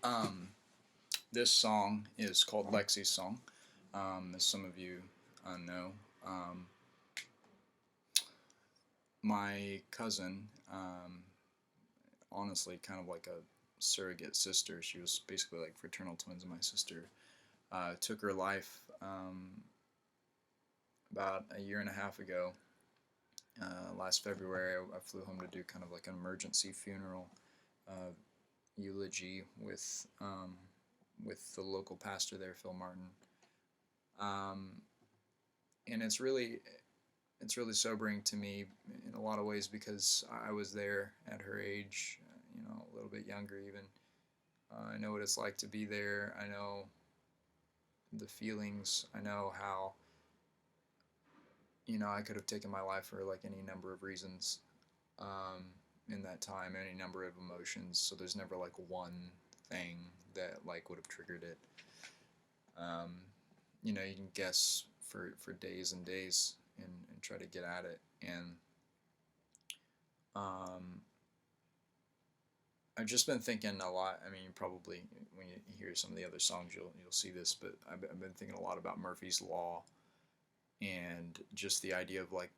Um, this song is called Lexi's song, as some of you know. Um, my cousin, honestly, kind of like a surrogate sister, she was basically like fraternal twins of my sister, took her life about a year and a half ago. Last February, I flew home to do kind of like an emergency funeral eulogy with the local pastor there, Phil Martin. And it's really sobering to me in a lot of ways because I was there at her age, a little bit younger even. I know what it's like to be there. I know the feelings. I know how I could have taken my life for like any number of reasons in that time, any number of emotions. So there's never like one thing that like would have triggered it. You can guess for days and days and try to get at it. And I've just been thinking a lot. I mean, probably when you hear some of the other songs, you'll see this. But I've been thinking a lot about Murphy's Law and just the idea of like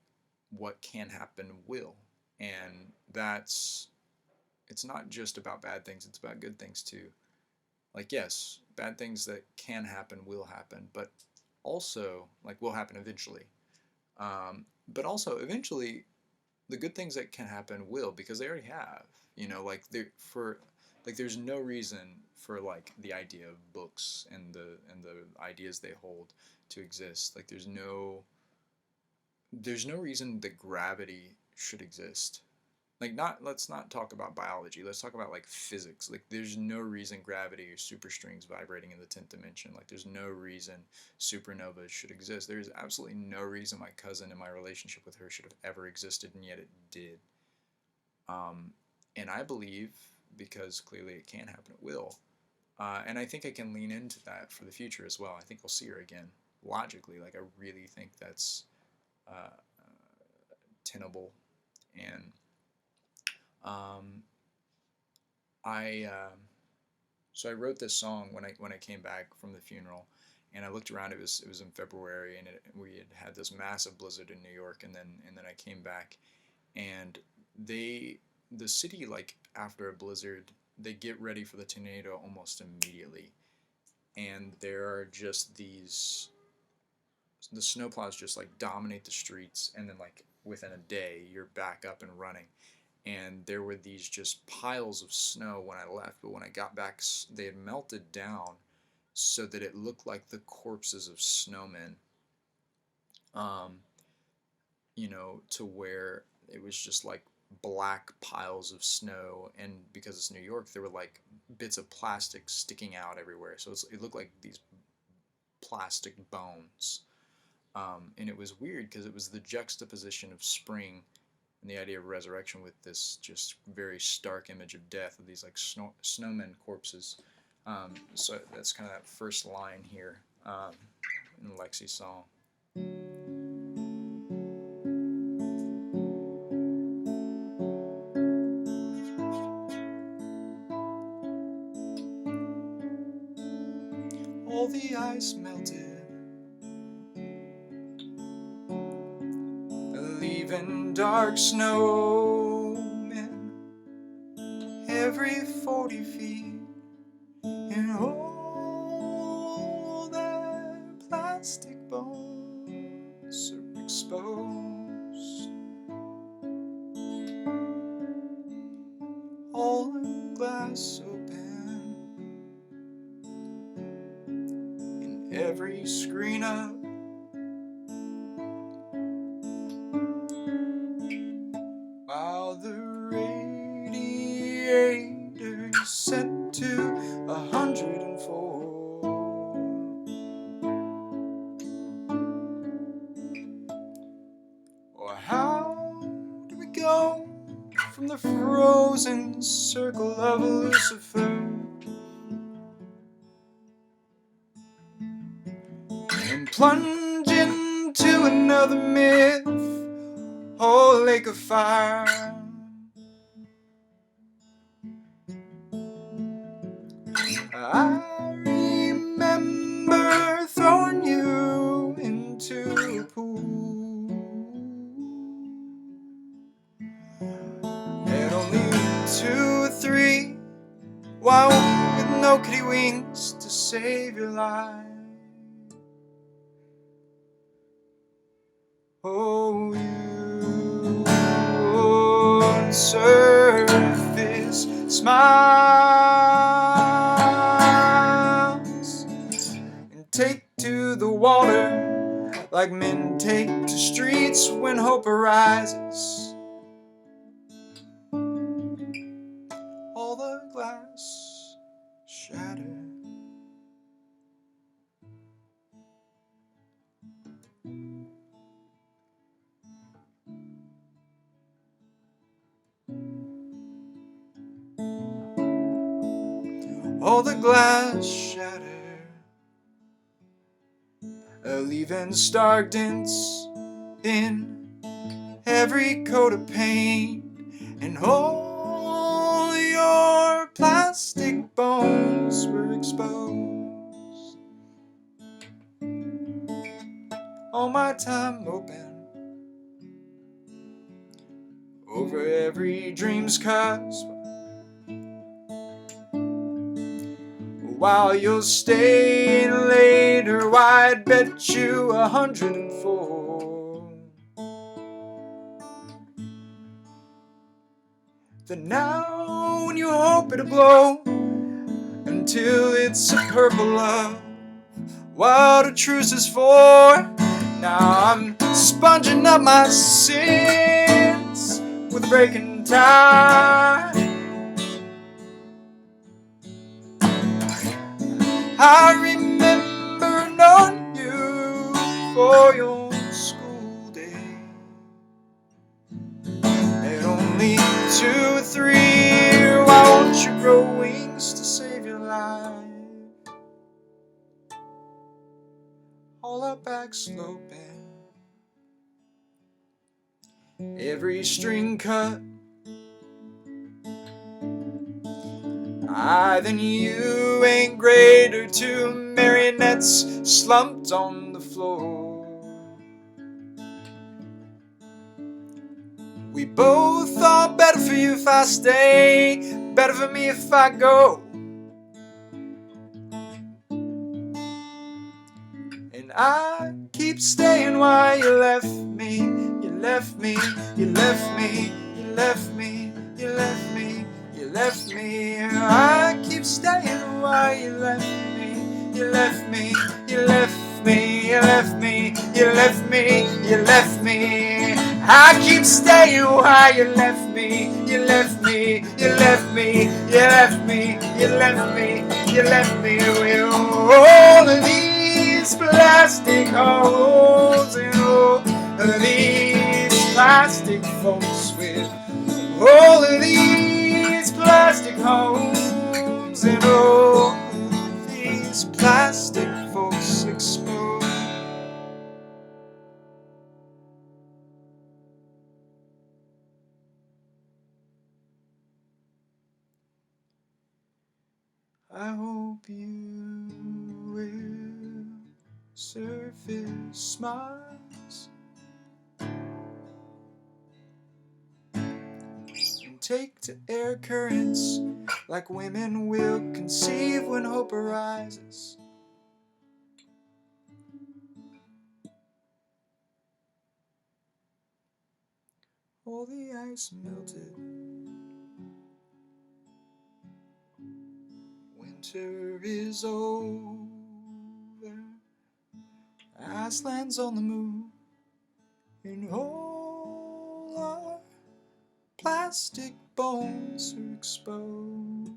what can happen will, and it's not just about bad things. It's about good things too. Like yes, bad things that can happen will happen, but also like will happen eventually. But also eventually the good things that can happen will, because they already have. Like there's no reason for like the idea of books and the ideas they hold to exist. Like there's no reason that gravity should exist. Like not let's not talk about biology. Let's talk about like physics. Like there's no reason gravity or superstrings vibrating in the 10th dimension. Like there's no reason supernovas should exist. There's absolutely no reason my cousin and my relationship with her should have ever existed, and yet it did. And I believe, because clearly it can happen, it will. And I think I can lean into that for the future as well. I think I'll see her again. Logically, like I really think that's tenable. And I so I wrote this song when I came back from the funeral, and I looked around. It was in February, and we had this massive blizzard in New York, and then I came back, and the city, like after a blizzard, they get ready for the tornado almost immediately, and there are just the snowplows just like dominate the streets, and then like within a day you're back up and running. And there were these just piles of snow when I left, but when I got back they had melted down so that it looked like the corpses of snowmen, to where it was just like black piles of snow. And because it's New York, there were like bits of plastic sticking out everywhere, so it looked like these plastic bones. And it was weird because it was the juxtaposition of spring and the idea of resurrection with this just very stark image of death, of these like snowmen corpses. So that's kind of that first line here in Lexi's song. All the ice melted, leaving dark snowmen every 40 feet, and all their plastic bones are exposed. All the glass open, and every screen up, while the radiator is set to 104. Or how do we go from the frozen circle of Lucifer and plunge into another myth, oh lake of fire? I remember throwing you into a pool at only 2 or 3, while with no kiddie wings to save your life. Oh, you on surface smiles and take to the water like men take to streets when hope arises. All the glass shattered. All the glass shattered, leaving stark dents in every coat of paint, and all your plastic bones were exposed. All my time moping over every dream's cusp, while you'll stay in later, I'd bet you 104 that now when you hope it'll glow until it's a purple love, what are truces for? Now I'm sponging up my sins with a breaking tide. I remember knowing you for your school day at only 2 or 3. Why won't you grow wings to save your life? All our back sloping, every string cut. Then you ain't greater, 2 marionettes slumped on the floor. We both thought better for you if I stay, better for me if I go. And I keep staying while you left me, you left me, you left me, you left me, you left me, you left me. I keep staying while you left me, you left me, you left me, you left me, you left me, you left me. I keep staying while you left me, you left me, you left me, you left me, you left me, you left me with all of these plastic holes and all of these plastic folks with all of these plastic homes and all of these plastic folks exposed. I hope you will surface smiles and take to air currents like women will conceive when hope arises. All the ice melted, winter is over, ice lands on the moon, and all our plastic bones are exposed.